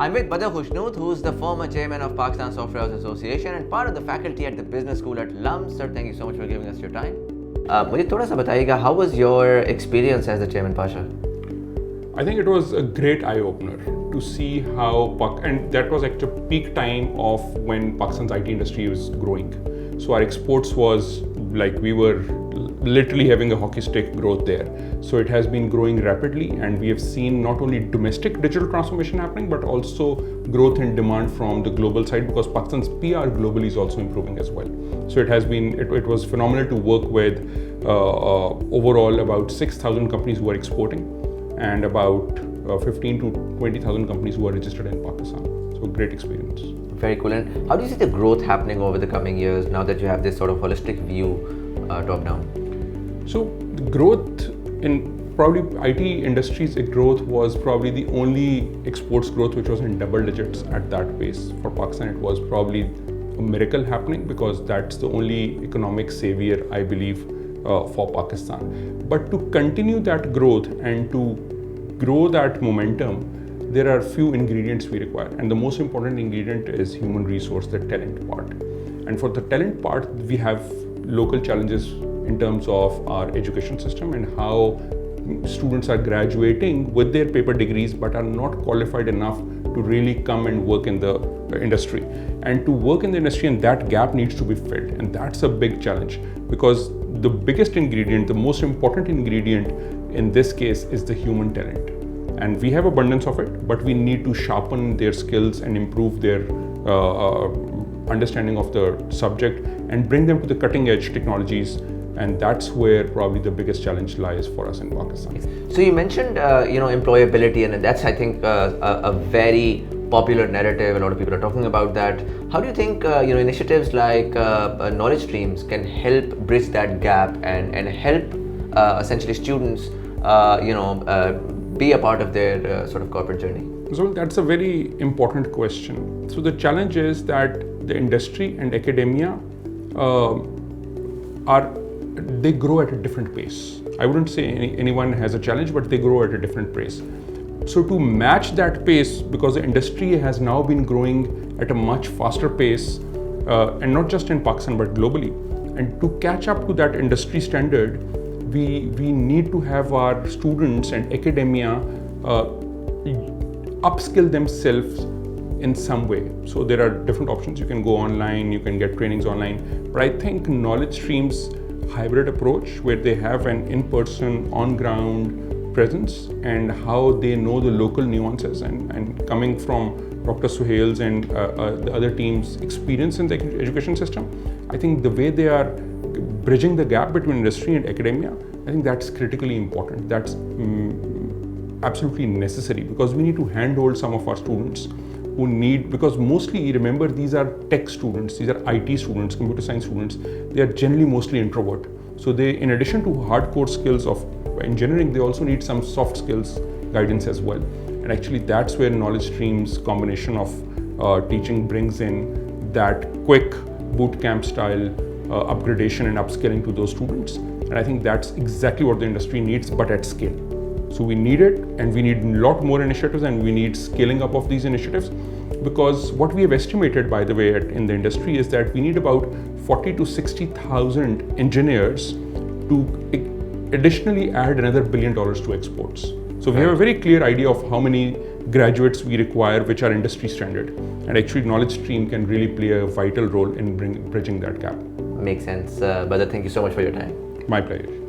I'm with Badar Khushnood, who's the former chairman of Pakistan Software House Association and part of the faculty at the business school at LUMS. Sir, thank you so much for giving us your time. मुझे थोड़ा सा बताइएगा, how was your experience as the chairman, Pasha? I think it was a great eye-opener to see how and that was actually peak time of when Pakistan's IT industry was growing. So our exports was like we were literally having a hockey stick growth there. So it has been growing rapidly, and we have seen not only domestic digital transformation happening, but also growth in demand from the global side, because Pakistan's PR globally is also improving as well. So it was phenomenal to work with overall about 6,000 companies who are exporting and about 15 to 20,000 companies who are registered in Pakistan. So great experience. Very cool. And how do you see the growth happening over the coming years now that you have this sort of holistic view top down? So the growth in probably IT industries, growth was probably the only exports growth which was in double digits at that pace. For Pakistan, it was probably a miracle happening, because that's the only economic savior, I believe, for Pakistan. But to continue that growth and to grow that momentum, there are few ingredients we require, and the most important ingredient is human resource, the talent part. And for the talent part, we have local challenges in terms of our education system and how students are graduating with their paper degrees but are not qualified enough to really come and work in the industry. And to work in the industry, and that gap needs to be filled, and that's a big challenge, because the biggest ingredient, the most important ingredient in this case is the human talent. And we have abundance of it, but we need to sharpen their skills and improve their understanding of the subject and bring them to the cutting edge technologies. And that's where probably the biggest challenge lies for us in Pakistan. So you mentioned employability, and that's, I think, a very popular narrative. A lot of people are talking about that. How do you think initiatives like knowledge streams can help bridge that gap and help essentially students be a part of their sort of corporate journey? So that's a very important question. So the challenge is that the industry and academia they grow at a different pace. I wouldn't say anyone has a challenge, but they grow at a different pace. So to match that pace, because the industry has now been growing at a much faster pace, and not just in Pakistan but globally, and to catch up to that industry standard, we need to have our students and academia upskill themselves in some way. So there are different options. You can go online, you can get trainings online, but I think knowledge streams hybrid approach, where they have an in-person, on-ground presence, and how they know the local nuances, and coming from Dr. Suhail's and the other team's experience in the education system, I think the way they are bridging the gap between industry and academia, I think that's critically important. That's absolutely necessary, because we need to handhold some of our students who need, because mostly, remember, these are tech students, these are IT students, computer science students, they are generally mostly introvert. So they, in addition to hardcore skills of engineering, they also need some soft skills guidance as well. And actually that's where knowledge streams combination of teaching brings in that quick bootcamp style upgradation and upskilling to those students. And I think that's exactly what the industry needs, but at scale. So we need it, and we need a lot more initiatives, and we need scaling up of these initiatives, because what we have estimated, by the way, in the industry is that we need about 40 to 60,000 engineers to additionally add another $1 billion to exports. So we have a very clear idea of how many graduates we require, which are industry standard, and actually knowledge stream can really play a vital role in bridging that gap. Makes sense. Badar, thank you so much for your time. My pleasure.